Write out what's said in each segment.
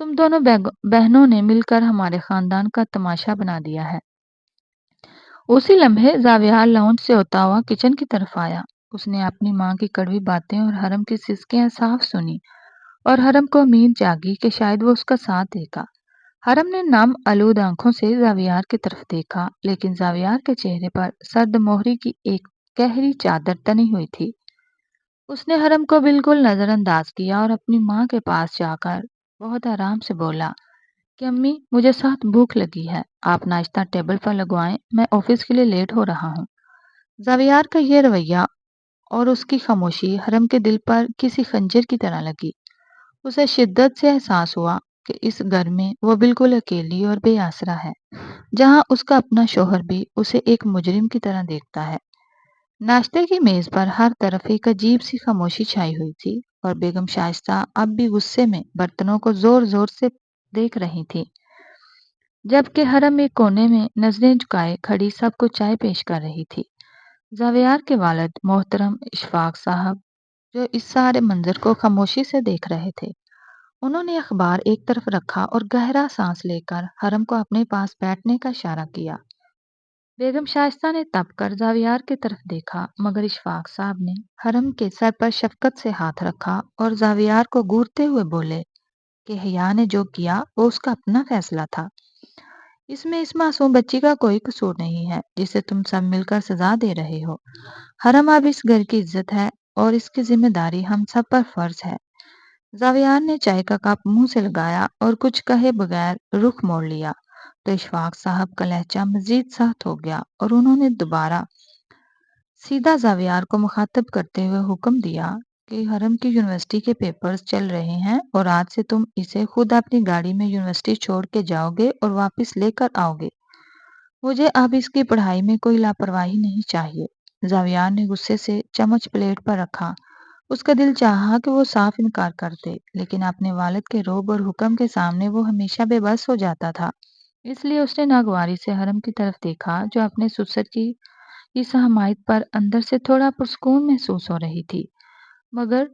تم دونوں بہنوں نے مل کر ہمارے خاندان کا تماشا بنا دیا ہے۔ اسی لمحے زاویار لاؤنج سے ہوتا ہوا کچن کی طرف آیا۔ اس نے اپنی ماں کی کڑوی باتیں اور حرم کی سسکیاں صاف سنی، اور حرم کو امید جاگی کہ شاید وہ اس کا ساتھ دے گا۔ حرم نے نم آلود آنکھوں سے زاویار کی طرف دیکھا، لیکن زاویار کے چہرے پر سرد مہری کی ایک گہری چادر تنی ہوئی تھی۔ اس نے حرم کو بالکل نظر انداز کیا اور اپنی ماں کے پاس جا کر بہت آرام سے بولا کہ امی، مجھے سخت بھوک لگی ہے، آپ ناشتہ ٹیبل پر لگوائیں، میں آفس کے لیے لیٹ ہو رہا ہوں۔ زاویار کا یہ رویہ اور اس کی خاموشی حرم کے دل پر کسی خنجر کی طرح لگی۔ اسے شدت سے احساس ہوا کہ اس گھر میں وہ بالکل اکیلی اور بے آسرا ہے، جہاں اس کا اپنا شوہر بھی اسے ایک مجرم کی طرح دیکھتا ہے۔ ناشتے کی میز پر ہر طرف ایک عجیب سی خاموشی چھائی ہوئی تھی، اور بیگم شائستہ اب بھی غصے میں برتنوں کو زور زور سے دیکھ رہی تھی، جبکہ حرم ایک کونے میں نظریں جھکائے کھڑی سب کو چائے پیش کر رہی تھی۔ زاویار کے والد محترم اشفاق صاحب، جو اس سارے منظر کو خاموشی سے دیکھ رہے تھے، انہوں نے اخبار ایک طرف رکھا اور گہرا سانس لے کر حرم کو اپنے پاس بیٹھنے کا اشارہ کیا۔ بیگم شائستہ نے تپ کر زاویار کی طرف دیکھا، مگر اشفاق صاحب نے حرم کے سر پر شفقت سے ہاتھ رکھا اور زاویار کو گورتے ہوئے بولے کہ حیا نے جو کیا وہ اس کا اپنا فیصلہ تھا۔ اس میں اس معصوم بچی کا کوئی قصور نہیں ہے جسے تم سب مل کر سزا دے رہے ہو۔ حرم اب اس گھر کی عزت ہے اور اس کی ذمہ داری ہم سب پر فرض ہے۔ زاویار نے چائے کا کپ منہ سے لگایا اور کچھ کہے بغیر رخ موڑ لیا، تو اشفاق صاحب کا لہجہ مزید سخت ہو گیا اور انہوں نے دوبارہ سیدھا زاویار کو مخاطب کرتے ہوئے حکم دیا کہ حرم کی یونیورسٹی کے پیپرز چل رہے ہیں اور آج سے تم اسے خود اپنی گاڑی میں یونیورسٹی چھوڑ کے جاؤ گے اور واپس لے کر آؤ گے۔ مجھے اب اس کی پڑھائی میں کوئی لاپرواہی نہیں چاہیے۔ زاویار نے غصے سے چمچ پلیٹ پر رکھا۔ اس کا دل چاہا کہ وہ صاف انکار کر دے، لیکن اپنے والد کے روب اور حکم کے سامنے وہ ہمیشہ بے بس ہو جاتا تھا۔ اس لیے اس نے ناگواری سے حرم کی طرف دیکھا، جو اپنے سسر کی اس حمایت پر اندر سے تھوڑا پرسکون محسوس ہو رہی تھی، مگر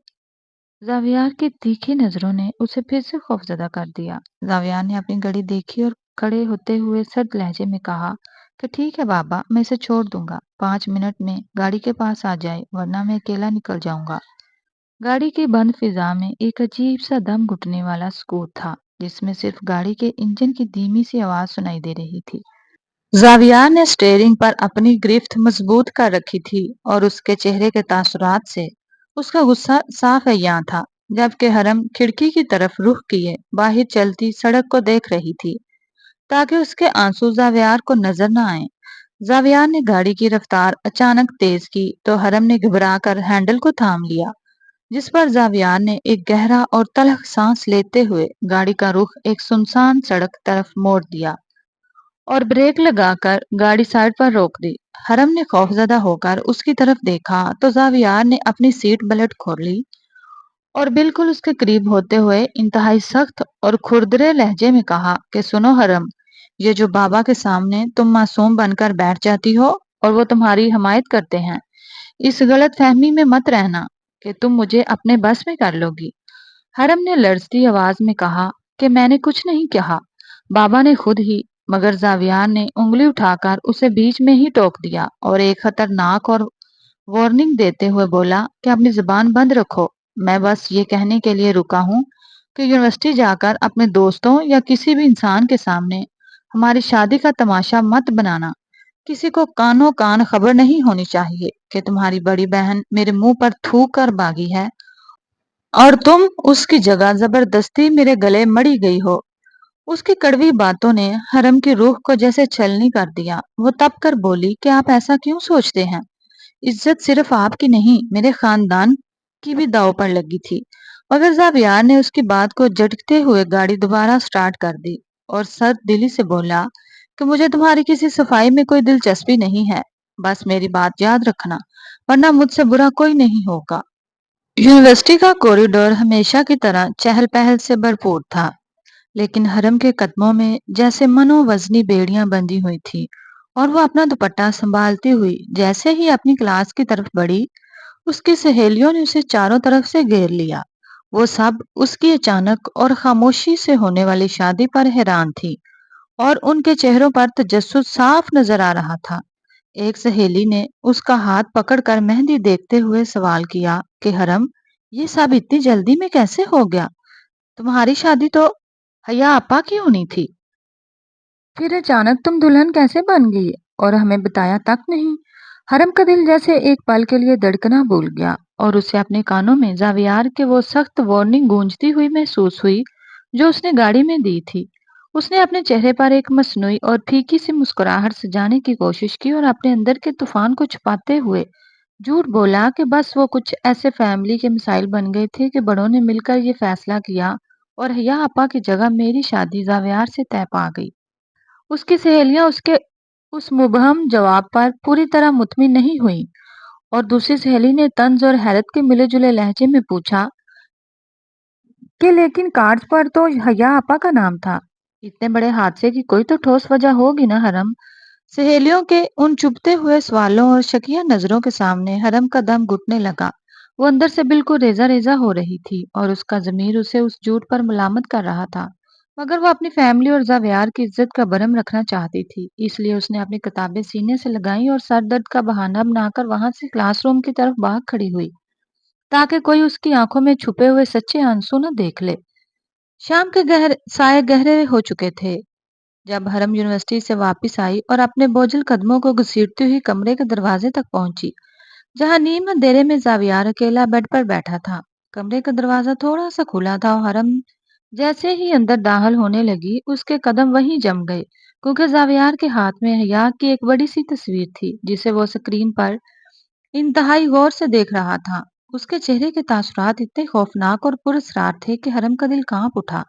زاویار کی تیکھی نظروں نے اسے پھر سے خوفزدہ کر دیا۔ زاویار نے اپنی گھڑی دیکھی اور کھڑے ہوتے ہوئے سرد لہجے میں کہا کہ ٹھیک ہے بابا، میں اسے چھوڑ دوں گا، 5 منٹ میں گاڑی کے پاس آ جائے ورنہ میں اکیلا نکل جاؤں گا۔ گاڑی کی بند فضا میں ایک عجیب سا دم گھٹنے والا سکوت تھا، جس میں صرف گاڑی کے انجن کی دھیمی سی آواز سنائی دے رہی تھی۔ زاویار نے اسٹیئرنگ پر اپنی گرفت مضبوط کر رکھی تھی اور اس کے چہرے کے تاثرات سے اس کا غصہ صاف عیاں تھا، جبکہ حرم کھڑکی کی طرف رخ کیے باہر چلتی سڑک کو دیکھ رہی تھی تاکہ اس کے آنسو زاویار کو نظر نہ آئیں۔ زاویار نے گاڑی کی رفتار اچانک تیز کی تو حرم نے گھبرا کر ہینڈل کو تھام لیا، جس پر زاویار نے ایک گہرا اور تلخ سانس لیتے ہوئے گاڑی کا رخ ایک سنسان سڑک طرف موڑ دیا اور بریک لگا کر گاڑی سائڈ پر روک دی۔ حرم نے خوفزدہ ہو کر اس کی طرف دیکھا تو زاویار نے اپنی سیٹ بیلٹ کھول لی اور بالکل اس کے قریب ہوتے ہوئے انتہائی سخت اور کھردرے لہجے میں کہا کہ سنو حرم، یہ جو بابا کے سامنے تم معصوم بن کر بیٹھ جاتی ہو اور وہ تمہاری حمایت کرتے ہیں، اس غلط فہمی میں مت رہنا کہ تم مجھے اپنے بس میں کر لو گی۔ حرم نے لرزتی آواز میں کہا کہ میں نے کچھ نہیں کہا، بابا نے خود ہی۔ مگر زاویار نے انگلی اٹھا کر اسے بیچ میں ہی ٹوک دیا اور ایک خطرناک اور وارننگ دیتے ہوئے بولا کہ اپنی زبان بند رکھو، میں بس یہ کہنے کے لیے رکا ہوں کہ یونیورسٹی جا کر اپنے دوستوں یا کسی بھی انسان کے سامنے ہماری شادی کا تماشا مت بنانا۔ کسی کو کانوں کان خبر نہیں ہونی چاہیے کہ تمہاری بڑی بہن میرے منہ پر تھوک کر بھاگی ہے اور تم اس کی جگہ زبردستی میرے گلے مڑی گئی ہو۔ اس کی کڑوی باتوں نے حرم کی روح کو جیسے چھلنی کر دیا۔ وہ تپ کر بولی کہ آپ ایسا کیوں سوچتے ہیں؟ عزت صرف آپ کی نہیں، میرے خاندان کی بھی داؤ پر لگی تھی۔ مگر زاویار نے اس کی بات کو جھٹکتے ہوئے گاڑی دوبارہ سٹارٹ کر دی اور سرد دلی سے بولا کہ مجھے تمہاری کسی صفائی میں کوئی دلچسپی نہیں ہے، بس میری بات یاد رکھنا ورنہ مجھ سے برا کوئی نہیں ہوگا۔ یونیورسٹی کا کوریڈور ہمیشہ کی طرح چہل پہل سے بھرپور تھا، لیکن حرم کے قدموں میں جیسے منو وزنی بیڑیاں بندھی ہوئی تھی، اور وہ اپنا دوپٹہ سنبھالتی ہوئی جیسے ہی اپنی کلاس کی طرف بڑھی، اس کی سہیلیوں نے اسے چاروں طرف سے گھیر لیا وہ سب اس کی اچانک اور خاموشی سے ہونے والی شادی پر حیران تھی اور ان کے چہروں پر تجسس صاف نظر آ رہا تھا۔ ایک سہیلی نے اس کا ہاتھ پکڑ کر مہندی دیکھتے ہوئے سوال کیا کہ حرم، یہ سب اتنی جلدی میں کیسے ہو گیا؟ تمہاری شادی تو حیا آپا کی ہونی تھی، پھر اچانک تم دلہن کیسے بن گئی اور ہمیں بتایا تک نہیں؟ حرم کا دل جیسے ایک پل کے لیے دھڑکنا بھول گیا اور اسے اپنے کانوں میں زاویار کے وہ سخت وارننگ گونجتی ہوئی محسوس ہوئی جو اس نے گاڑی میں دی تھی۔ اس نے اپنے چہرے پر ایک مصنوعی اور پھیکی سی مسکراہٹ سجانے کی کوشش کی اور اپنے اندر کے طوفان کو چھپاتے ہوئے جھوٹ بولا کہ بس وہ کچھ ایسے فیملی کے مسائل بن گئے تھے کہ بڑوں نے مل کر یہ فیصلہ کیا اور حیا آپا کی جگہ میری شادی زاویار سے طے پا گئی۔ اس کی سہیلیاں اس کے اس مبہم جواب پر پوری طرح مطمئن نہیں ہوئیں اور دوسری سہیلی نے طنز اور حیرت کے ملے جلے لہجے میں پوچھا کہ لیکن کارڈز پر تو حیا آپا کا نام تھا۔ اتنے بڑے حادثے کی کوئی تو ٹھوس وجہ ہوگی نا حرم؟ سہیلیوں کے ان چبھتے ہوئے سوالوں اور شکیہ نظروں کے سامنے حرم کا دم گھٹنے لگا۔ وہ اندر سے بالکل ریزہ ریزہ ہو رہی تھی اور اس کا ضمیر اسے اس جھوٹ پر ملامت کر رہا تھا، مگر وہ اپنی فیملی اور زاویار کی عزت کا برہم رکھنا چاہتی تھی۔ اس لیے اس نے اپنی کتابیں سینے سے لگائیں اور سر درد کا بہانہ بنا کر وہاں سے کلاس روم کی طرف بھاگ کھڑی ہوئی تاکہ کوئی اس کی آنکھوں میں چھپے ہوئے سچے آنسو نہ دیکھ لے۔ شام کے سائے گہرے ہو چکے تھے جب حرم یونیورسٹی سے واپس آئی اور اپنے بوجھل قدموں کو گھسیٹتی ہوئی کمرے کے دروازے تک پہنچی جہاں نیم اندھیرے میں زاویار اکیلا بیڈ پر بیٹھا تھا۔ کمرے کا دروازہ تھوڑا سا کھلا تھا اور حرم جیسے ہی اندر داخل ہونے لگی اس کے قدم وہیں جم گئے کیونکہ زاویار کے ہاتھ میں حیا کی ایک بڑی سی تصویر تھی جسے وہ اسکرین پر انتہائی غور سے دیکھ رہا تھا۔ اس کے چہرے کے تاثرات اتنے خوفناک اور پراسرار تھے کہ حرم کا دل کانپ اٹھا۔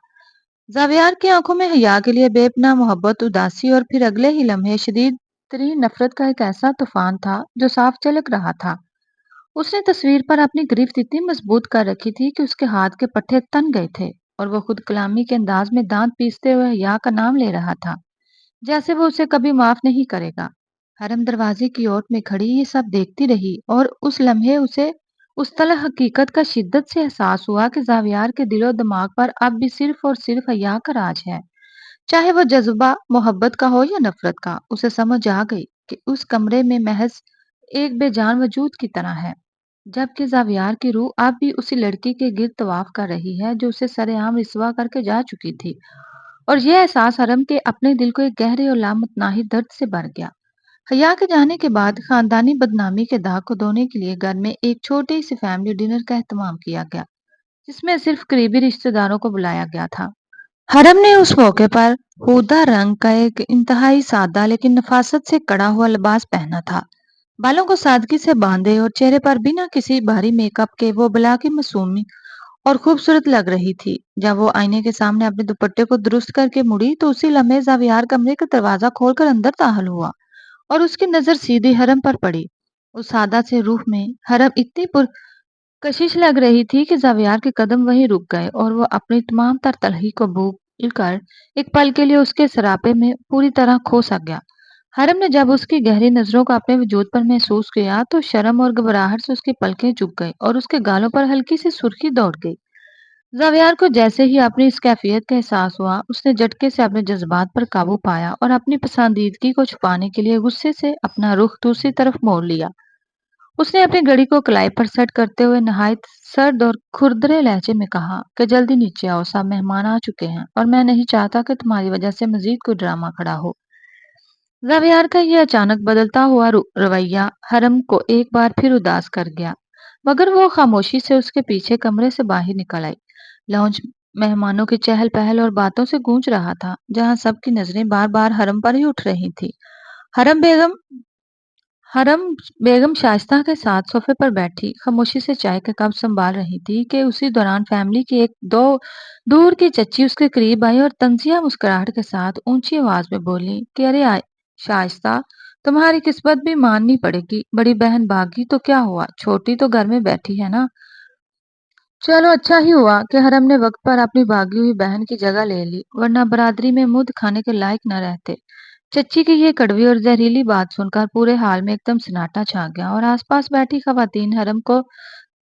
زاویار کی آنکھوں میں حیا کے لیے بے پناہ محبت، اداسی اور پھر اگلے ہی لمحے شدید ترین نفرت کا ایک ایسا طوفان تھا جو صاف جھلک رہا تھا۔ اس نے تصویر پر اپنی گرفت اتنی مضبوط کر رکھی تھی کہ اس کے ہاتھ کے پٹھے تن گئے تھے اور وہ خود کلامی کے انداز میں دانت پیستے ہوئے حیا کا نام لے رہا تھا جیسے وہ اسے کبھی معاف نہیں کرے گا۔ حرم دروازے کی اوٹ میں کھڑی یہ سب دیکھتی رہی اور اس لمحے اسے اس طلح حقیقت کا شدت سے احساس ہوا کہ زاویار کے دل و دماغ پر اب بھی صرف اور صرف حیا کا راج ہے، چاہے وہ جذبہ محبت کا ہو یا نفرت کا۔ اسے سمجھ آ گئی کہ اس کمرے میں محض ایک بے جان وجود کی طرح ہے جبکہ زاویار کی روح اب بھی اسی لڑکی کے گرد طواف کر رہی ہے جو اسے سر عام رسوا کر کے جا چکی تھی۔ اور یہ احساس حرم کے اپنے دل کو ایک گہرے اور لامتناہی درد سے بھر گیا۔ حیا کے جانے کے بعد خاندانی بدنامی کے داغ کو دھونے کے لیے گھر میں ایک چھوٹی سی فیملی ڈنر کا اہتمام کیا گیا جس میں صرف قریبی رشتہ داروں کو بلایا گیا تھا۔ حرم نے اس موقع پر ہودہ رنگ کا ایک انتہائی سادہ لیکن نفاست سے کڑا ہوا لباس پہنا تھا۔ بالوں کو سادگی سے باندھے اور چہرے پر بنا کسی بھاری میک اپ کے وہ بلا کی معصومی اور خوبصورت لگ رہی تھی۔ جب وہ آئینے کے سامنے اپنے دوپٹے کو درست کر کے مڑی تو اسی لمحے زاویار کمرے کا دروازہ کھول کر اندر داخل ہوا اور اس کی نظر سیدھی حرم پر پڑی۔ اس سادہ سے روح میں حرم اتنی کشش لگ رہی تھی کہ زاویار کے قدم وہیں رک گئے اور وہ اپنی تمام تر تلخی کو بھول کر ایک پل کے لیے اس کے سراپے میں پوری طرح کھو سا گیا۔ حرم نے جب اس کی گہری نظروں کو اپنے وجود پر محسوس کیا تو شرم اور گھبراہٹ سے اس کی پلکیں جھک گئی اور اس کے گالوں پر ہلکی سی سرخی دوڑ گئی۔ زاویار کو جیسے ہی اپنی اس کیفیت کا احساس ہوا اس نے جھٹکے سے اپنے جذبات پر قابو پایا اور اپنی پسندیدگی کو چھپانے کے لیے غصے سے اپنا رخ دوسری طرف موڑ لیا۔ اس نے اپنی گھڑی کو کلائی پر سیٹ کرتے ہوئے نہایت سرد اور کھردرے لہجے میں کہا کہ جلدی نیچے آؤ، سب مہمان آ چکے ہیں اور میں نہیں چاہتا کہ تمہاری وجہ سے مزید کوئی ڈرامہ کھڑا ہو۔ زاویار کا یہ اچانک بدلتا ہوا رویہ حرم کو ایک بار پھر اداس کر گیا مگر وہ خاموشی سے اس کے پیچھے کمرے سے باہر نکل آئی۔ لاؤنج مہمانوں کی چہل پہل اور باتوں سے گونج رہا تھا جہاں سب کی نظریں بار بار حرم پر ہی اٹھ رہی تھی۔ حرم بیگم حرم بیگم شائستہ کے ساتھ صوفے پر بیٹھی خاموشی سے چائے کا کپ سنبھال رہی تھی کہ اسی دوران فیملی کی ایک دور کی چچی اس کے قریب آئی اور طنزیہ مسکراہٹ کے ساتھ اونچی آواز میں بولی کہ ارے شائستہ، تمہاری قسمت بھی ماننی پڑے گی، بڑی بہن بھاگی تو کیا ہوا، چھوٹی تو گھر میں بیٹھی ہے نا۔ چلو اچھا ہی ہوا کہ حرم نے وقت پر اپنی بھاگی ہوئی بہن کی جگہ لے لی ورنہ برادری میں منہ دکھانے کے لائق نہ رہتے۔ چچی کی یہ کڑوی اور زہریلی بات سن کر پورے حال میں ایک دم سناٹا چھا گیا اور آس پاس بیٹھی خواتین حرم کو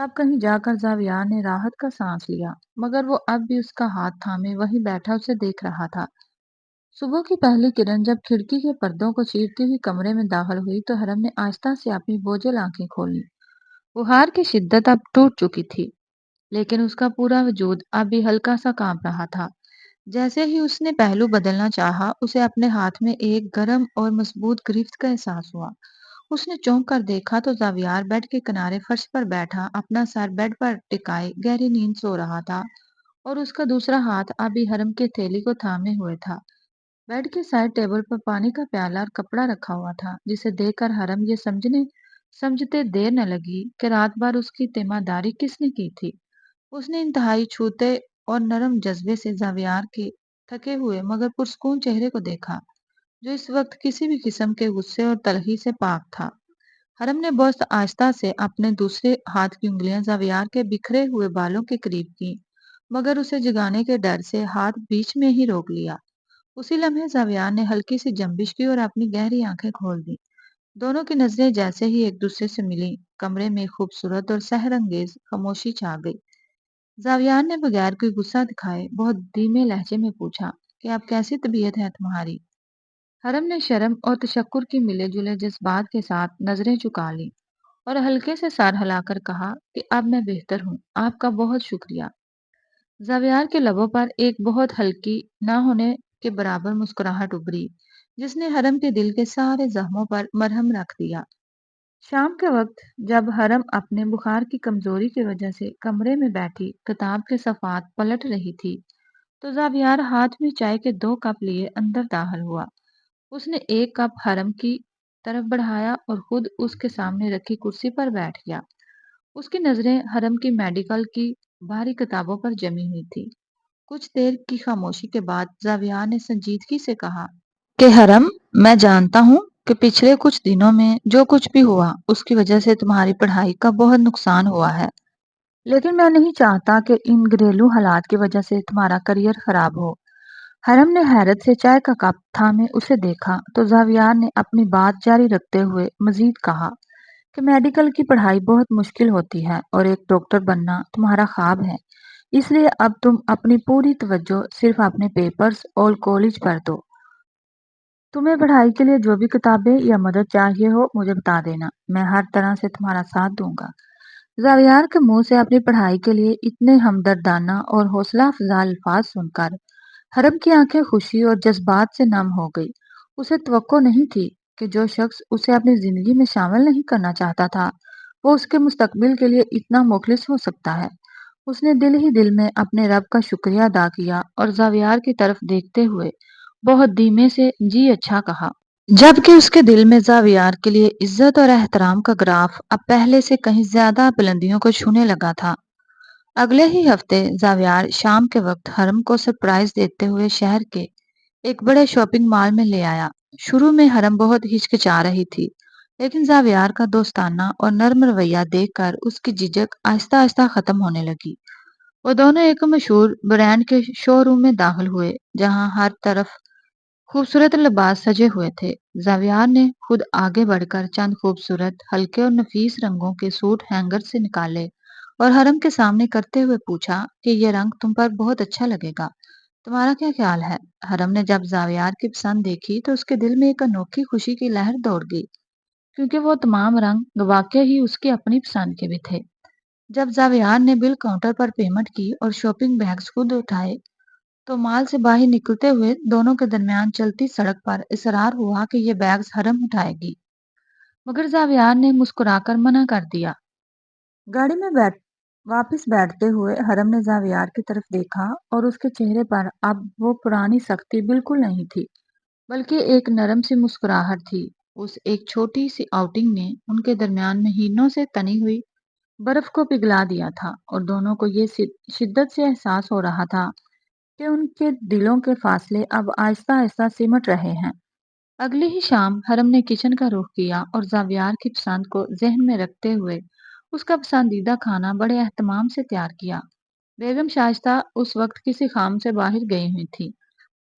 تب کہیں جا کر زاویار نے راحت کا سانس لیا، مگر وہ اب بھی اس کا ہاتھ تھامے وہیں بیٹھا اسے دیکھ رہا تھا۔ صبح کی پہلی کرن جب کھڑکی کے پردوں کو چیرتی ہوئی کمرے میں داخل ہوئی تو حرم نے آہستہ سے اپنی بوجھل آنکھیں کھولی۔ بخار کی شدت اب ٹوٹ چکی تھی، لیکن اس کا پورا وجود اب بھی ہلکا سا کانپ رہا تھا۔ جیسے ہی اس نے پہلو بدلنا چاہا، اسے اپنے ہاتھ میں ایک گرم اور مضبوط گرفت کا احساس ہوا۔ اس نے چونک کر دیکھا تو زاویار بیڈ کے کنارے فرش پر بیٹھا اپنا سر بیڈ پر ٹکائے گہری نیند سو رہا تھا، اور اس کا دوسرا ہاتھ ابھی حرم کے تھیلی کو تھامے ہوئے تھا۔ بیڈ کے سائڈ ٹیبل پر پانی کا پیالہ اور کپڑا رکھا ہوا تھا، جسے دیکھ کر حرم یہ سمجھتے دیر نہ لگی کہ رات بھر اس کی تیمارداری کس نے کی تھی۔ اس نے انتہائی چھوتے اور نرم جذبے سے زاویار کے تھکے ہوئے مگر پرسکون چہرے کو دیکھا، جو اس وقت کسی بھی قسم کے غصے اور تلخی سے پاک تھا۔ حرم نے بہت آہستہ سے اپنے دوسرے ہاتھ کی انگلیاں زاویار کے بکھرے ہوئے بالوں کے قریب کی، مگر اسے جگانے کے ڈر سے ہاتھ بیچ میں ہی روک لیا۔ اسی لمحے زاویار نے ہلکی سی جنبش کی اور اپنی گہری آنکھیں کھول دی۔ دونوں کی نظریں جیسے ہی ایک دوسرے سے ملیں، کمرے میں خوبصورت اور سحر انگیز خاموشی چھا گئی۔ زاویار نے بغیر کوئی غصہ دکھائے بہت دھیمے لہجے میں پوچھا کہ اب کیسی طبیعت ہے تمہاری؟ حرم نے شرم اور تشکر کی ملے جلے جذبات کے ساتھ نظریں چکا لی اور ہلکے سے سر ہلا کر کہا کہ اب میں بہتر ہوں، آپ کا بہت شکریہ۔ زاویار کے لبوں پر ایک بہت ہلکی نہ ہونے کے برابر مسکراہٹ ابھری، جس نے حرم کے دل کے سارے زخموں پر مرہم رکھ دیا۔ شام کے وقت جب حرم اپنے بخار کی کمزوری کی وجہ سے کمرے میں بیٹھی کتاب کے صفحات پلٹ رہی تھی تو زاویار ہاتھ میں چائے کے 2 کپ لیے اندر داخل ہوا۔ اس نے ایک کپ حرم کی طرف بڑھایا اور خود اس کے سامنے رکھی کرسی پر بیٹھ گیا۔ اس کی نظریں حرم کی میڈیکل کی بھاری کتابوں پر جمی ہوئی تھی۔ کچھ دیر کی خاموشی کے بعد زاویار نے سنجیدگی سے کہا کہ حرم، میں جانتا ہوں کہ پچھلے کچھ دنوں میں جو کچھ بھی ہوا اس کی وجہ سے تمہاری پڑھائی کا بہت نقصان ہوا ہے، لیکن میں نہیں چاہتا کہ ان گھریلو حالات کی وجہ سے تمہارا کریئر خراب ہو۔ حرم نے حیرت سے چائے کا کپ تھامے اسے دیکھا تو زاویار نے اپنی بات جاری رکھتے ہوئے مزید کہا کہ میڈیکل کی پڑھائی بہت مشکل ہوتی ہے اور ایک ڈاکٹر بننا تمہارا خواب ہے، اس لیے اب تم اپنی پوری توجہ صرف اپنے پیپرز اور کالج پر دو۔ تمہیں پڑھائی کے لیے جو بھی کتابیں یا مدد چاہیے ہو مجھے بتا دینا، میں ہر طرح سے تمہارا ساتھ دوں گا۔ زاویار کے منہ سے اپنی پڑھائی کے لیے اتنے ہمدردانہ اور حوصلہ افزا الفاظ سن کر حرم کی آنکھیں خوشی اور جذبات سے نم ہو گئی۔ اسے توقع نہیں تھی کہ جو شخص اسے اپنی زندگی میں شامل نہیں کرنا چاہتا تھا وہ اس کے مستقبل کے لیے اتنا مخلص ہو سکتا ہے۔ اس نے دل ہی دل میں اپنے رب کا شکریہ ادا کیا اور زاویار کی طرف دیکھتے ہوئے بہت دھیمے سے جی اچھا کہا، جبکہ اس کے دل میں زاویار کے لیے عزت اور احترام کا گراف اب پہلے سے کہیں زیادہ بلندیوں کو چھونے لگا تھا۔ اگلے ہی ہفتے زاویار شام کے وقت حرم کو سرپرائز دیتے ہوئے شہر کے ایک بڑے شاپنگ مال میں لے آیا۔ شروع میں حرم بہت ہچکچا رہی تھی، لیکن زاویار کا دوستانہ اور نرم رویہ دیکھ کر اس کی جھجک آہستہ آہستہ ختم ہونے لگی۔ وہ دونوں ایک مشہور برانڈ کے شو روم میں داخل ہوئے جہاں ہر طرف خوبصورت لباس سجے ہوئے تھے۔ زاویار نے خود آگے بڑھ کر چند خوبصورت ہلکے اور نفیس رنگوں کے سوٹ ہینگر سے نکالے اور حرم کے سامنے کرتے ہوئے پوچھا کہ یہ رنگ تم پر بہت اچھا لگے گا، تمہارا کیا خیال ہے؟ حرم نے جب زاویار کی پسند دیکھی تو اس کے دل میں ایک انوکھی خوشی کی لہر دوڑ گئی، کیونکہ وہ تمام رنگ واقع ہی اس کی اپنی پسند کے بھی تھے۔ جب زاویار نے بل کاؤنٹر پر پیمنٹ کی اور شاپنگ بیگز خود اٹھائے تو مال سے باہر نکلتے ہوئے دونوں کے درمیان چلتی سڑک پر اصرار ہوا کہ یہ بیگز حرم اٹھائے گی، مگر زاویار نے مسکرا کر منع کر دیا۔ گاڑی میں واپس بیٹھتے ہوئے حرم نے زاویار کی طرف دیکھا اور اس کے چہرے پر اب وہ پرانی سختی بالکل نہیں تھی، بلکہ ایک نرم سی مسکراہٹ تھی۔ اس ایک چھوٹی سی آؤٹنگ نے ان کے درمیان مہینوں سے تنی ہوئی برف کو پگھلا دیا تھا اور دونوں کو یہ شدت سے احساس ہو رہا تھا کہ ان کے دلوں کے فاصلے اب آہستہ آہستہ سمٹ رہے ہیں۔ اگلی ہی شام حرم نے کچن کا رخ کیا اور زاویار کی پسند کو ذہن میں رکھتے ہوئے اس کا پسندیدہ کھانا بڑے اہتمام سے تیار کیا۔ بیگم شائستہ اس وقت کسی کام سے باہر گئی ہوئی تھی،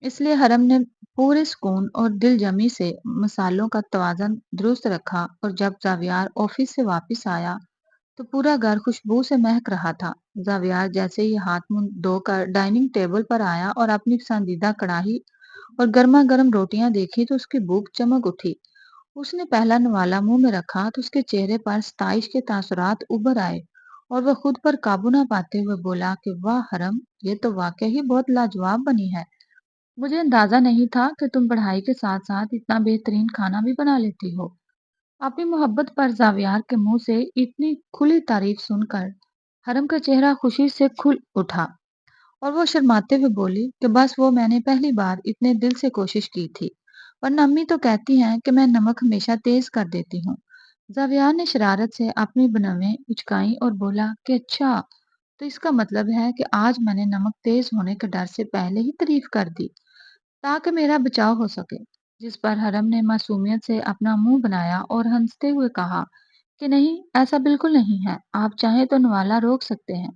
اس لیے حرم نے پورے سکون اور دل جمی سے مسالوں کا توازن درست رکھا، اور جب زاویار آفس سے واپس آیا تو پورا گھر خوشبو سے مہک رہا تھا۔ زاویار جیسے ہی ہاتھ منہ دھو کر ڈائننگ ٹیبل پر آیا اور اپنی پسندیدہ کڑاہی اور گرما گرم روٹیاں دیکھی تو اس کی بھوک چمک اٹھی۔ اس نے پہلا نوالا منہ میں رکھا تو اس کے چہرے پر ستائش کے تاثرات ابھر آئے اور وہ خود پر قابو نہ پاتے ہوئے بولا کہ واہ حرم، یہ تو واقعی بہت لاجواب بنی ہے۔ مجھے اندازہ نہیں تھا کہ تم پڑھائی کے ساتھ ساتھ اتنا بہترین کھانا بھی بنا لیتی ہو۔ اپنی محبت پر زاویار کے منہ سے اتنی کھلی تعریف سن کر حرم کا چہرہ خوشی سے کھل اٹھا اور وہ شرماتے ہوئے بولی کہ بس وہ میں نے پہلی بار اتنے دل سے کوشش کی تھی، ورنہ امی تو کہتی ہیں کہ میں نمک ہمیشہ تیز کر دیتی ہوں۔ زاویار نے شرارت سے اپنی بنویں اچکائیں اور بولا کہ اچھا، تو اس کا مطلب ہے کہ آج میں نے نمک تیز ہونے کے ڈر سے پہلے ہی تعریف کر دی تاکہ میرا بچاؤ ہو سکے۔ جس پر حرم نے معصومیت سے اپنا منہ بنایا اور ہنستے ہوئے کہا کہ نہیں، ایسا بالکل نہیں ہے، آپ چاہیں تو نوالا روک سکتے ہیں۔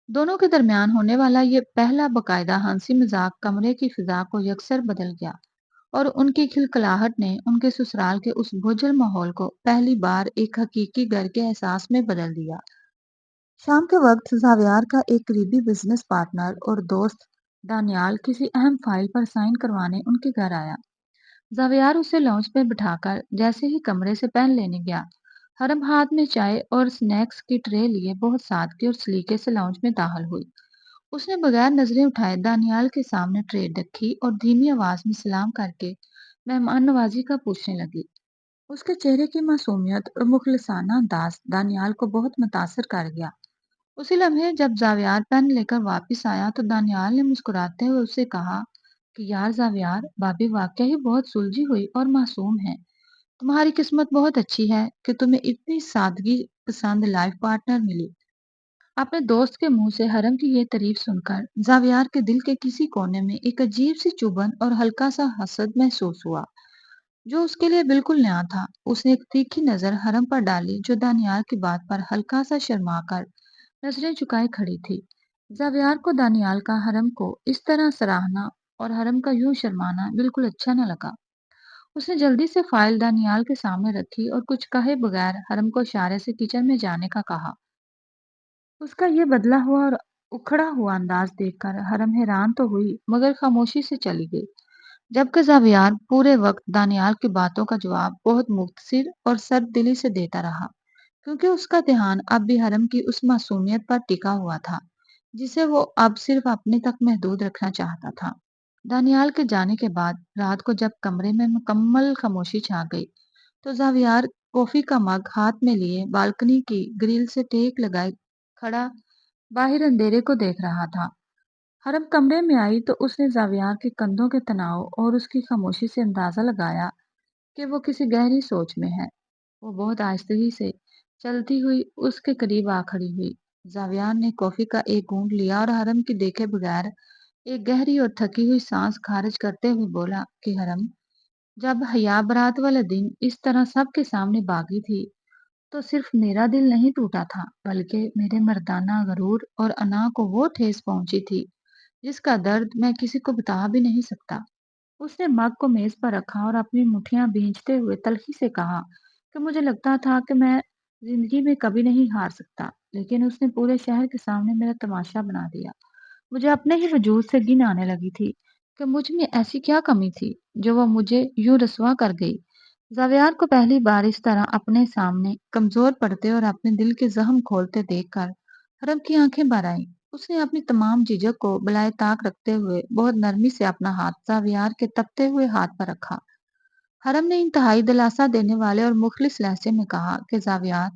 دونوں کے درمیان ہونے والا یہ پہلا باقاعدہ ہنسی مذاق کمرے کی فضا کو یکسر بدل گیا اور ان کی کھلکھلاہٹ نے ان کے سسرال کے اس بھوجل ماحول کو پہلی بار ایک حقیقی گھر کے احساس میں بدل دیا۔ شام کے وقت زاویار کا ایک قریبی بزنس پارٹنر اور دوست دانیال کسی اہم فائل پر سائن کروانے ان کے گھر آیا۔ زاویار اسے لاؤنج پہ بٹھا کر جیسے ہی کمرے سے پین لینے گیا، حرم ہاتھ میں چائے اور سنیکس کی ٹرے لیے بہت سادگی اور سلیقے سے لاؤنج میں داخل ہوئی۔ اس نے بغیر نظریں اٹھائے دانیال کے سامنے ٹرے رکھی اور دھیمی آواز میں سلام کر کے مہمان نوازی کا پوچھنے لگی۔ اس کے چہرے کی معصومیت اور مخلصانہ انداز دانیال کو بہت متاثر کر گیا۔ اسی لمحے جب زاویار پین لے کر واپس آیا تو دانیال نے مسکراتے ہوئے اسے کہا کہ یار زاویار، بھابھی واقعی بہت سلجھی ہوئی اور معصوم ہے۔ تمہاری قسمت بہت اچھی ہے کہ تمہیں اتنی سادگی پسند لائف پارٹنر ملی۔ اپنے دوست کے منہ سے حرم کی یہ تعریف سن کر زاویار کے دل کے کسی کونے میں ایک عجیب سی چبھن اور ہلکا سا حسد محسوس ہوا جو اس کے لیے بالکل نیا تھا۔ اس نے ایک تیکھی نظر حرم پر ڈالی جو دانیال کی بات پر ہلکا سا شرما کر نظریں چکائے کھڑی تھی۔ زاویار کو دانیال کا حرم کو اس طرح سراہنا اور حرم کا یوں شرمانا بالکل اچھا نہ لگا۔ اس نے جلدی سے فائل دانیال کے سامنے رکھی اور کچھ کہے بغیر حرم کو اشارے سے کچن میں جانے کا کہا۔ اس کا یہ بدلا ہوا اور اکھڑا ہوا انداز دیکھ کر حرم حیران تو ہوئی مگر خاموشی سے چلی گئی، جبکہ زاویار پورے وقت دانیال کی باتوں کا جواب بہت مختصر اور سرد دلی سے دیتا رہا، کیونکہ اس کا دھیان اب بھی حرم کی اس معصومیت پر ٹکا ہوا تھا جسے وہ اب صرف اپنے تک محدود رکھنا چاہتا تھا۔ دانیال کے جانے کے بعد رات کو جب کمرے میں مکمل خاموشی چھا گئی تو زاویار کافی کا مگ ہاتھ میں لیے بالکنی کی گریل سے ٹیک لگائے کھڑا باہر اندھیرے کو دیکھ رہا تھا۔ حرم کمرے میں آئی تو اس نے زاویار کے کندھوں کے تناؤ اور اس کی خاموشی سے اندازہ لگایا کہ وہ کسی گہری سوچ میں ہے۔ وہ بہت آہستگی سے چلتی ہوئی اس کے قریب آ کھڑی ہوئی۔ زاویار نے کافی کا ایک گھونٹ لیا اور حرم کی دیکھے بغیر ایک گہری اور تھکی ہوئی سانس خارج کرتے ہوئے بولا کہ حرم، جب حیا برات والے دن اس طرح سب کے سامنے باغی تھی تو صرف میرا دل نہیں ٹوٹا تھا بلکہ میرے مردانہ غرور اور انا کو وہ ٹھیس پہنچی تھی جس کا درد میں کسی کو بتا بھی نہیں سکتا۔ اس نے مگ کو میز پر رکھا اور اپنی مٹھیاں بھینچتے ہوئے تلخی سے کہا کہ مجھے لگتا تھا کہ میں زندگی میں کبھی نہیں ہار سکتا، لیکن اس نے پورے شہر کے سامنے میرا تماشا بنا دیا۔ مجھے اپنے ہی وجود سے گن آنے لگی تھی کہ مجھ میں ایسی کیا کمی تھی جو وہ مجھے یوں رسوا کر گئی۔ زاویار کو پہلی بار اس طرح اپنے سامنے کمزور پڑتے اور اپنے دل کے زخم کھولتے دیکھ کر حرم کی آنکھیں بھر آئیں۔ اس نے اپنی تمام جھجک کو بالائے طاق رکھتے ہوئے بہت نرمی سے اپنا ہاتھ زاویار کے تپتے ہوئے ہاتھ پر رکھا۔ حرم نے انتہائی دلاسا دینے والے اور مخلص لہجے میں کہا کہ زاویار،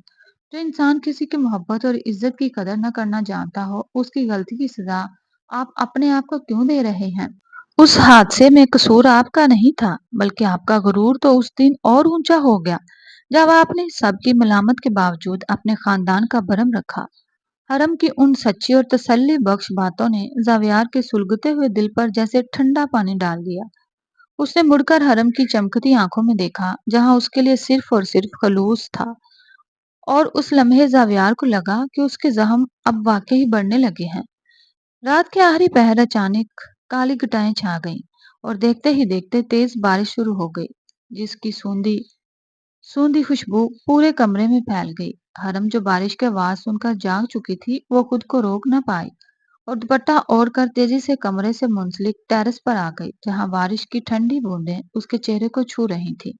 جو انسان کسی کی محبت اور عزت کی قدر نہ کرنا جانتا ہو، اس کی غلطی کی سزا آپ اپنے آپ کو کیوں دے رہے ہیں؟ اس حادثے میں قصور آپ کا نہیں تھا بلکہ آپ کا غرور تو اس دن اور اونچا ہو گیا جب آپ نے سب کی ملامت کے باوجود اپنے خاندان کا بھرم رکھا۔ حرم کی ان سچی اور تسلی بخش باتوں نے زاویار کے سلگتے ہوئے دل پر جیسے ٹھنڈا پانی ڈال دیا۔ اس نے مڑ کر حرم کی چمکتی آنکھوں میں دیکھا جہاں اس کے لیے صرف اور صرف خلوص تھا، اور اس لمحے زاویار کو لگا کہ اس کے زخم اب واقعی بڑھنے لگے ہیں۔ رات کے آخری پہر اچانک کالی گٹائیں چھا گئیں اور دیکھتے ہی دیکھتے تیز بارش شروع ہو گئی جس کی سوندھی خوشبو پورے کمرے میں پھیل گئی۔ حرم جو بارش کے آواز سن کر جاگ چکی تھی وہ خود کو روک نہ پائی اور دوپٹہ اوڑھ کر تیزی سے کمرے سے منسلک ٹیرس پر آ گئی جہاں بارش کی ٹھنڈی بوندیں اس کے چہرے کو چھو رہی تھی۔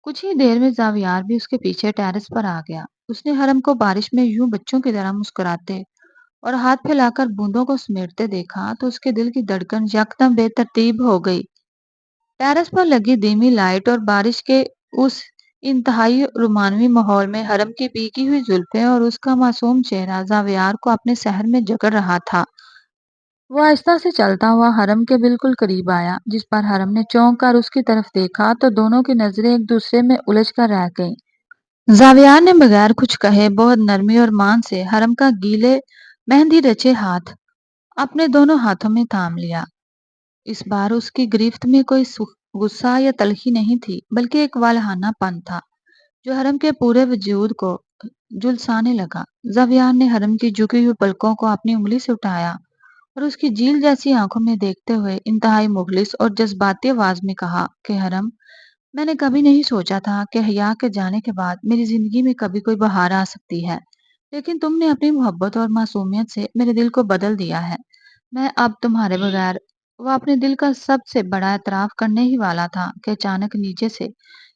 کچھ ہی دیر میں زاویار بھی اس کے پیچھے ٹیرس پر آ گیا۔ اس نے حرم کو بارش میں یوں بچوں کی طرح مسکراتے اور ہاتھ پھیلا کر بوندوں کو سمیٹتے دیکھا تو اس کے دل کی دھڑکن یکدم بے ترتیب ہو گئی۔ ٹیرس پر لگی دھیمی لائٹ اور بارش کے اس انتہائی رومانوی ماحول میں حرم کی بھیگی ہوئی زلفیں اور اس کا معصوم چہرہ زاویار کو اپنے سحر میں جکڑ رہا تھا۔ وہ آہستہ سے چلتا ہوا حرم کے بالکل قریب آیا، جس پر حرم نے چونک کر اس کی طرف دیکھا تو دونوں کی نظریں ایک دوسرے میں الجھ کر رہ گئیں۔ زاویار نے بغیر کچھ کہے بہت نرمی اور مان سے حرم کا گیلے مہندی رچے ہاتھ اپنے دونوں ہاتھوں میں تھام لیا۔ اس بار اس کی گرفت میں کوئی غصہ یا تلخی نہیں تھی بلکہ ایک والہانہ پن تھا جو حرم کے پورے وجود کو جھلسانے لگا۔ زاویار نے حرم کی جھکی ہوئی پلکوں کو اپنی انگلی سے اٹھایا اور اس کی جھیل جیسی آنکھوں میں دیکھتے ہوئے انتہائی مخلص اور جذباتی آواز میں کہا کہ حرم، میں نے کبھی نہیں سوچا تھا کہ حیا کے جانے کے بعد میری زندگی میں کبھی کوئی بہار آ سکتی ہے، لیکن تم نے اپنی محبت اور معصومیت سے میرے دل کو بدل دیا ہے۔ میں اب تمہارے بغیر وہ اپنے دل کا سب سے بڑا اعتراف کرنے ہی والا تھا کہ اچانک نیچے سے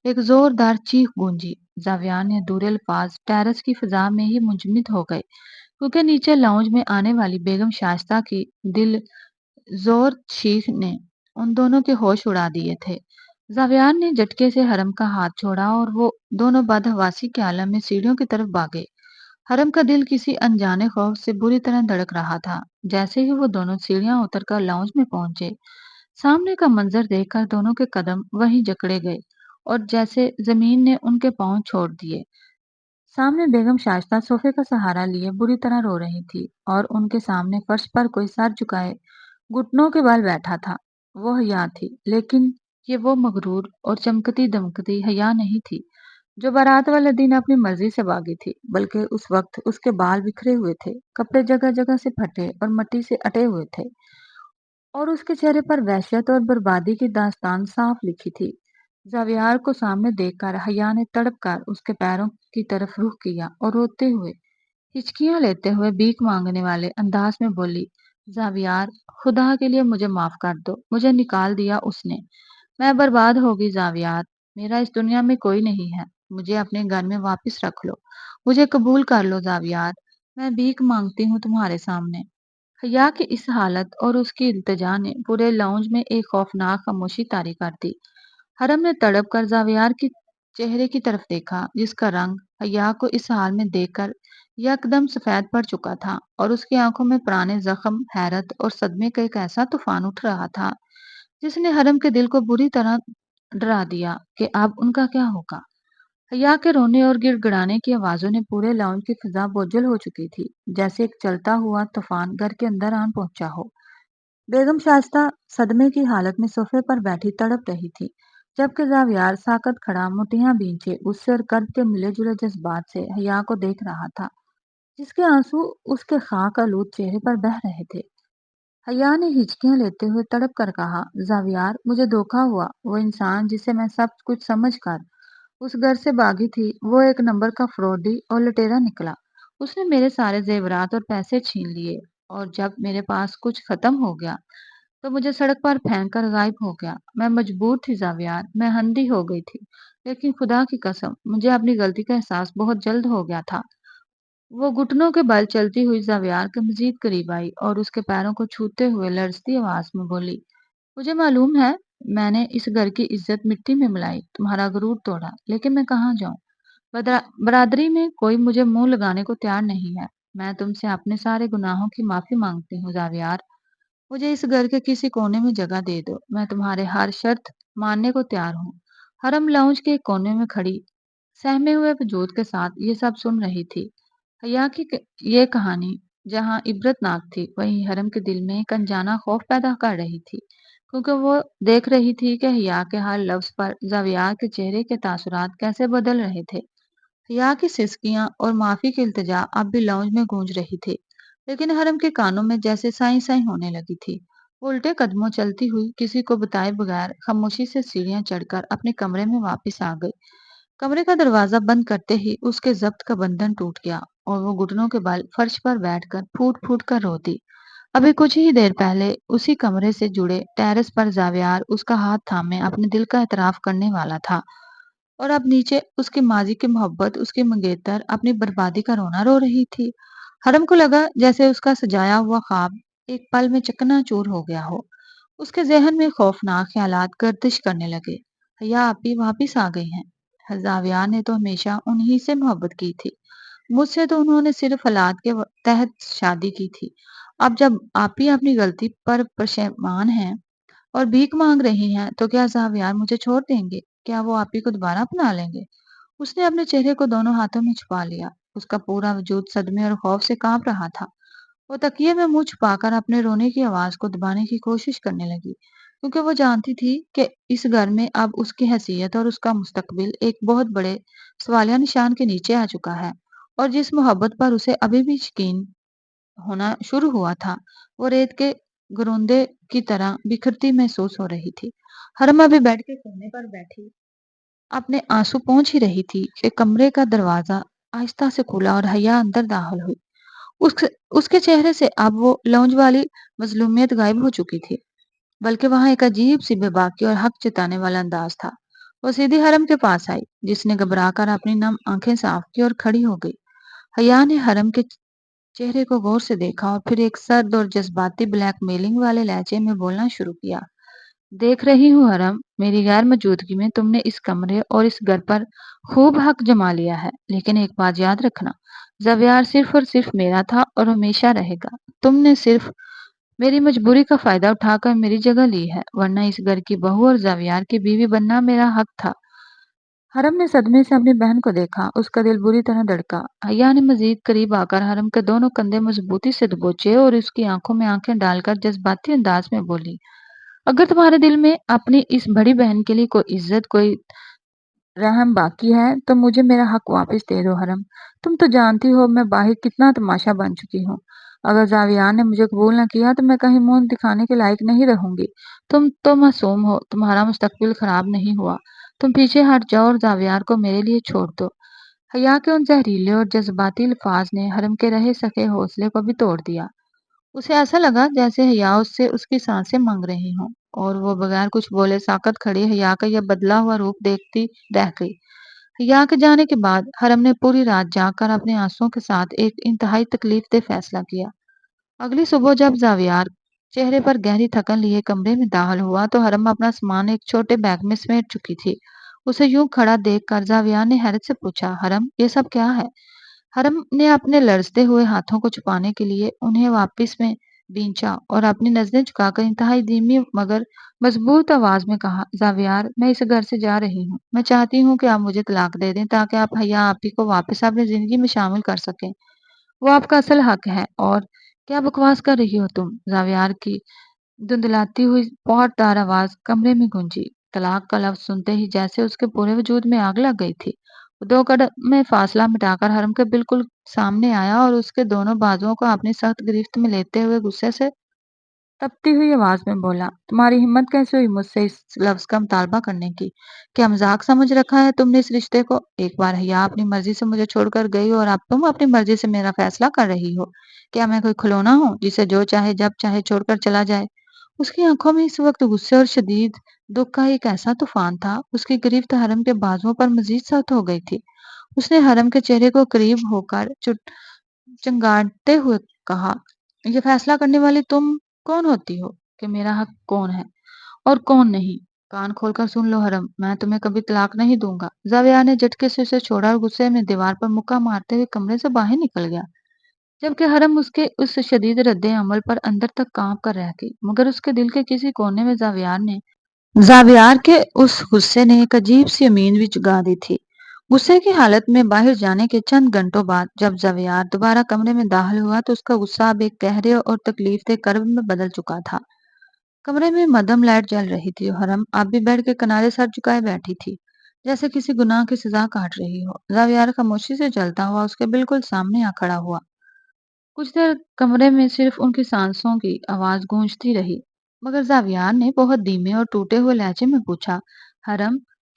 ایک زوردار چیخ گونجی۔ زاویار نے دور الفاظ ٹیرس کی فضا میں ہی منجمد ہو گئے کیونکہ نیچے لاؤنج میں آنے والی بیگم شائستہ کی دل زور چیخ نے ان دونوں کے ہوش اڑا دیے تھے۔ زاویار نے جھٹکے سے حرم کا ہاتھ چھوڑا اور وہ دونوں بدحواسی کے عالم میں سیڑھیوں کی طرف بھاگے۔ حرم کا دل کسی انجانے خوف سے بری طرح دھڑک رہا تھا۔ جیسے ہی وہ دونوں سیڑھیاں اتر کر لاؤنج میں پہنچے، سامنے کا منظر دیکھ کر دونوں کے قدم وہیں جکڑے گئے اور جیسے زمین نے ان کے پاؤں چھوڑ دیے۔ سامنے بیگم شائستہ صوفے کا سہارا لیے بری طرح رو رہی تھی اور ان کے سامنے فرش پر کوئی سر جھکائے گھٹنوں کے بل بیٹھا تھا۔ وہ حیا تھی، لیکن یہ وہ مغرور اور چمکتی دمکتی حیا نہیں تھی جو بارات والے دن اپنی مرضی سے بھاگی تھی، بلکہ اس وقت اس کے بال بکھرے ہوئے تھے، کپڑے جگہ جگہ سے پھٹے اور مٹی سے اٹے ہوئے تھے اور اس کے چہرے پر وحشت اور بربادی کی داستان صاف لکھی تھی۔ زاویار کو سامنے دیکھ کر حیا نے تڑپ کر اس کے پیروں کی طرف رخ کیا اور روتے ہوئے، ہچکیاں لیتے ہوئے بھیک مانگنے والے انداز میں بولی، زاویار، خدا کے لیے مجھے معاف کر دو، مجھے نکال دیا اس نے، میں برباد ہوگی زاویار، میرا اس دنیا میں کوئی نہیں ہے، مجھے اپنے گھر میں واپس رکھ لو، مجھے قبول کر لو زاویار، میں بھیک مانگتی ہوں تمہارے سامنے۔ حیا کی اس حالت اور اس کی التجا نے پورے لاؤنج میں ایک خوفناک خاموشی طاری کر دی۔ حرم نے تڑپ کر زاویار کی چہرے کی طرف دیکھا جس کا رنگ حیا کو اس حال میں دیکھ کر یکدم سفید پڑ چکا تھا اور اس کی آنکھوں میں پرانے زخم، حیرت اور صدمے کا ایک ایسا طوفان اٹھ رہا تھا جس نے حرم کے دل کو بری طرح ڈرا دیا کہ اب ان کا کیا ہوگا۔ حیا کے رونے اور گڑ گڑانے کی آوازوں نے پورے لاؤنج کی فضا بوجھل ہو چکی تھی، جیسے ایک چلتا ہوا طوفان گھر کے اندر آن پہنچا ہو۔ بیگم شائستہ صدمے کی حالت میں صوفے پر بیٹھی تڑپ رہی تھی، جبکہ زاویار ساکت کھڑا مٹیاں بھینچے غصے اور کرب کے ملے جلے جذبات سے حیا کو دیکھ رہا تھا، جس کے آنسو اس کے خاک آلود چہرے پر بہہ رہے تھے۔ حیا نے ہچکیاں لیتے ہوئے تڑپ کر کہا، زاویار، مجھے دھوکا ہوا، وہ انسان جسے میں سب کچھ سمجھ کر اس گھر سے بھاگی تھی وہ ایک نمبر کا فراڈی اور لٹیرا نکلا۔ اس نے میرے سارے زیورات اور پیسے چھین لیے اور جب میرے پاس کچھ ختم ہو گیا تو مجھے سڑک پر پھینک کر غائب ہو گیا۔ میں مجبور تھی زاویار، میں اندھی ہو گئی تھی، لیکن خدا کی قسم مجھے اپنی غلطی کا احساس بہت جلد ہو گیا تھا۔ وہ گھٹنوں کے بل چلتی ہوئی زاویار کے مزید قریب آئی اور اس کے پیروں کو چھوتے ہوئے لرزتی آواز میں بولی، مجھے معلوم ہے میں نے اس گھر کی عزت مٹی میں ملائی، تمہارا غرور توڑا، لیکن میں کہاں جاؤں؟ برادری میں کوئی مجھے منہ لگانے کو تیار نہیں ہے۔ میں تم سے اپنے سارے گناہوں کی معافی مانگتی ہوں زاویار، مجھے اس گھر کے کسی کونے میں جگہ دے دو، میں تمہارے ہر شرط ماننے کو تیار ہوں۔ حرم لاؤنج کے ایک کونے میں کھڑی سہمے ہوئے وجود کے ساتھ یہ سب سن رہی تھی۔ حیا کی یہ کہانی جہاں عبرت ناک تھی وہیں حرم کے دل میں ایک انجانا خوف پیدا کر رہی تھی، کیونکہ وہ دیکھ رہی تھی کہ حیا کے ہر لفظ پر زاویار کے چہرے کے تاثرات کیسے بدل رہے تھے۔ حیا کی سسکیاں اور معافی کی التجا اب بھی لاؤنج میں گونج رہی تھی، لیکن حرم کے کانوں میں جیسے سائیں سائیں ہونے لگی تھی۔ وہ الٹے قدموں چلتی ہوئی کسی کو بتائے بغیر خاموشی سے سیڑھیاں چڑھ کر اپنے کمرے میں واپس آ گئی۔ کمرے کا دروازہ بند کرتے ہی اس کے ضبط کا بندھن ٹوٹ گیا اور وہ گھٹنوں کے بل فرش پر بیٹھ کر پھوٹ پھوٹ کر روتی۔ ابھی کچھ ہی دیر پہلے اسی کمرے سے جڑے ٹیرس پر زاویار اس کا ہاتھ تھامے اپنے دل کا اعتراف کرنے والا تھا، اور اب نیچے اس کی ماضی کی محبت، اس کی منگیتر اپنی بربادی کا رونا رو رہی تھی۔ حرم کو لگا جیسے اس کا سجایا ہوا خواب ایک پل میں چکنا چور ہو گیا ہو۔ اس کے ذہن میں خوفناک خیالات گردش کرنے لگے۔ حیا آپی واپس آ گئی ہیں۔ زاویار نے تو ہمیشہ انہی سے محبت کی تھی، مجھ سے تو انہوں نے صرف حالات کے تحت شادی کی تھی۔ اب جب آپی اپنی غلطی پر پشیمان ہیں اور بھیک مانگ رہی ہیں تو کیا زاویار مجھے چھوڑ دیں گے؟ کیا وہ آپی کو دوبارہ اپنا لیں گے؟ اس نے اپنے چہرے کو دونوں ہاتھوں میں چھپا لیا۔ اس کا پورا وجود صدمے اور خوف سے کانپ رہا تھا۔ وہ تکیے میں منہ چھپا کر اپنے رونے کی آواز کو دبانے کی کوشش کرنے لگی، کیونکہ وہ جانتی تھی کہ اس گھر میں اب اس کی حیثیت اور اس کا مستقبل ایک بہت بڑے سوالیہ نشان کے نیچے آ چکا ہے، اور جس محبت پر اسے ابھی بھی یقین ہونا شروع ہوا تھا وہ ریت کے گروندے کی طرح بکھرتی محسوس ہو رہی تھی۔ حرم ابھی بیٹھ کے کونے پر بیٹھی اپنے آنسو پہنچ ہی رہی تھی کہ کمرے کا دروازہ آہستہ سے کھلا اور حیا اندر داخل ہوئی۔ اس کے چہرے سے اب وہ لونج والی مظلومیت غائب ہو چکی تھی، بلکہ وہاں ایک عجیب سی بے باکی اور حق جتانے والا انداز تھا۔ وہ سیدھی حرم کے پاس آئی، جس نے گھبرا کر اپنی نم آنکھیں صاف کی اور کھڑی ہو گئی۔ حیا نے حرم کے چہرے کو غور سے دیکھا اور پھر ایک سرد اور جذباتی بلیک میلنگ والے لہجے میں بولنا شروع کیا۔ دیکھ رہی ہوں حرم، میری غیر موجودگی میں تم نے اس کمرے اور اس گھر پر خوب حق جما لیا ہے، لیکن ایک بات یاد رکھنا، زویار صرف اور صرف میرا تھا اور ہمیشہ رہے گا۔ تم نے صرف میری مجبوری کا فائدہ اٹھا کر میری جگہ لی ہے، ورنہ اس گھر کی بہو اور زویار کی بیوی بننا میرا حق تھا۔ حرم نے صدمے سے اپنی بہن کو دیکھا، اس کا دل بری طرح دھڑکا۔ حیا نے مزید قریب آ کر حرم کے دونوں کندھے مضبوطی سے دبوچے اور اس کی آنکھوں میں آنکھیں ڈال کر جذباتی انداز میں بولی، اگر تمہارے دل میں اپنی اس بڑی بہن کے لیے کوئی عزت، کوئی رحم باقی ہے تو مجھے میرا حق واپس دے دو حرم۔ تم تو جانتی ہو میں باہر کتنا تماشا بن چکی ہوں۔ اگر زاویار نے مجھے قبول نہ کیا تو میں کہیں منہ دکھانے کے لائق نہیں رہوں گی۔ تم تو معصوم ہو، تمہارا مستقبل خراب نہیں ہوا۔ تم پیچھے ہٹ جاؤ اور زاویار کو میرے لیے چھوڑ دو۔ حیا کے ان زہریلے اور جذباتی الفاظ نے حرم کے رہے سکے حوصلے کو بھی توڑ دیا۔ اسے ایسا لگا جیسے حیا اس سے اس کی سانسیں مانگ رہی ہوں، اور وہ بغیر کچھ بولے ساکت کھڑی حیا کا یہ بدلا ہوا روپ دیکھتی رہ گئی۔ حیا کے جانے کے بعد حرم نے پوری رات جاگ کر اپنے آنسوؤں کے ساتھ ایک انتہائی تکلیف دہ فیصلہ کیا۔ اگلی صبح جب زاویار چہرے پر گہری تھکن لیے کمرے میں داخل ہوا تو حرم اپنا سامان ایک چھوٹے بیگ میں سمیٹ چکی تھی۔ اسے یوں کھڑا دیکھ کر زاویار نے حیرت سے پوچھا، حرم یہ سب کیا ہے؟ حرم نے اپنے لرزتے ہوئے ہاتھوں کو چھپانے کے لیے انہیں واپس میں بینچا اور اپنی نظریں جھکا کر انتہائی دھیمی مگر مضبوط آواز میں کہا، زاویار میں اس گھر سے جا رہی ہوں۔ میں چاہتی ہوں کہ آپ مجھے طلاق دے دیں تاکہ آپ حیا آپی کو واپس اپنی زندگی میں شامل کر سکیں۔ وہ آپ کا اصل حق ہے۔ اور کیا بکواس کر رہی ہو تم؟ زاویار کی دھندلاتی ہوئی بہت دار آواز کمرے میں گونجی۔ طلاق کا لفظ سنتے ہی جیسے اس کے پورے وجود میں آگ لگ گئی تھی۔ وہ دو قدم میں فاصلہ مٹا کر حرم کے بالکل سامنے آیا اور اس کے دونوں بازوؤں کو اپنی سخت گرفت میں لیتے ہوئے غصے سے تپتی ہوئی آواز میں بولا، تمہاری ہمت کیسے ہوئی مجھ سے اس لفظ کا مطالبہ کرنے کی؟ کیا مذاق سمجھ رکھا ہے تم نے اس رشتے کو؟ ایک بار حیا اپنی مرضی سے مجھے چھوڑ کر گئی اور اب تم اپنی مرضی سے میرا فیصلہ کر رہی ہو۔ کیا میں کوئی کھلونا ہوں جسے جو چاہے جب چاہے چھوڑ کر چلا جائے؟ اس کی آنکھوں میں اس وقت غصے اور شدید دکھ کا ایک ایسا طوفان تھا، اس کی گرفت حرم کے بازوؤں پر مزید سخت ہو گئی تھی۔ اس نے حرم کے چہرے کو قریب ہو کر چنگاڑتے ہوئے کہا، یہ فیصلہ کرنے والی تم کون ہوتی ہو کہ میرا حق کون ہے اور کون نہیں؟ کان کھول کر سن لو حرم، میں تمہیں کبھی طلاق نہیں دوں گا۔ زاویہ نے جھٹکے سے اسے چھوڑا اور غصے میں دیوار پر مکہ مارتے ہوئے کمرے سے باہر نکل گیا، جبکہ حرم اس کے اس شدید رد عمل پر اندر تک کانپ کر رہ گئی، مگر اس کے دل کے کسی کونے میں زاویار کے اس غصے نے ایک عجیب سی امید بھی جگا دی تھی۔ غصے کی حالت میں باہر جانے کے چند گھنٹوں بعد جب زاویار دوبارہ کمرے میں داخل ہوا تو اس کا غصہ اب ایک گہرے اور تکلیف دہ کرب میں بدل چکا تھا۔ کمرے میں مدھم لائٹ جل رہی تھی اور حرم اب بھی بیڈ کے کنارے سر جھکائے بیٹھی تھی، جیسے کسی گناہ کی سزا کاٹ رہی ہو۔ زاویار خاموشی سے چلتا ہوا اس کے بالکل سامنے آ کھڑا ہوا۔ کچھ دیر کمرے میں صرف ان کی سانسوں کی آواز گونجتی رہی، مگر زاویار نے بہت دھیمے اور ٹوٹے ہوئے لہجے میں پوچھا، حرم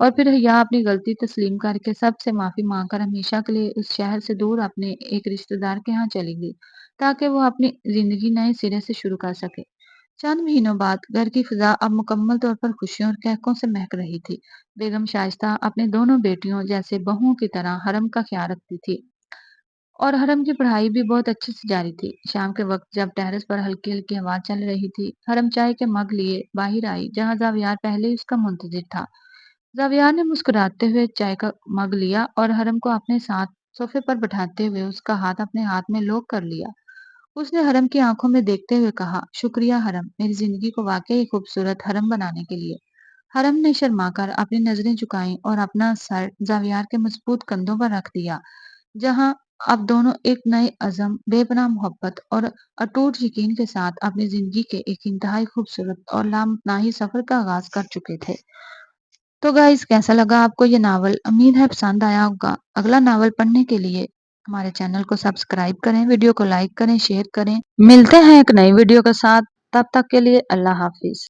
اور پھر حیا اپنی غلطی تسلیم کر کے سب سے معافی مانگ کر ہمیشہ کے لیے اس شہر سے دور اپنے ایک رشتے دار کے یہاں چلی گئی تاکہ وہ اپنی زندگی نئے سرے سے شروع کر سکے۔ چند مہینوں بعد گھر کی فضا اب مکمل طور پر خوشیوں اور کہکوں سے مہک رہی تھی۔ بیگم شائستہ اپنے دونوں بیٹیوں جیسے بہوؤں کی طرح حرم کا خیال رکھتی تھی اور حرم کی پڑھائی بھی بہت اچھے سے جاری تھی۔ شام کے وقت جب ٹیرس پر ہلکی ہلکی ہوا چل رہی تھی، حرم چائے کے مگ لیے باہر آئی جہاں زاویار پہلے ہی اس کا منتظر تھا۔ زاویار نے مسکراتے ہوئے چائے کا مگ لیا اور حرم کو اپنے ساتھ صوفے پر بٹھاتے ہوئے اس کا ہاتھ اپنے ہاتھ میں لوک کر لیا۔ اس نے حرم کی آنکھوں میں دیکھتے ہوئے کہا، شکریہ حرم، میری زندگی کو واقعی خوبصورت حرم بنانے کے لیے۔ حرم نے شرما کر اپنی نظریں جھکائیں اور اپنا سر زاویار کے مضبوط کندھوں پر رکھ دیا، جہاں اب دونوں ایک نئے عزم، بے پناہ محبت اور اٹوٹ یقین کے ساتھ اپنی زندگی کے ایک انتہائی خوبصورت اور لامتناہی سفر کا آغاز کر چکے تھے۔ تو گائز کیسا لگا آپ کو یہ ناول؟ امید ہے پسند آیا ہوگا۔ اگلا ناول پڑھنے کے لیے ہمارے چینل کو سبسکرائب کریں، ویڈیو کو لائک کریں، شیئر کریں۔ ملتے ہیں ایک نئی ویڈیو کے ساتھ، تب تک کے لیے اللہ حافظ۔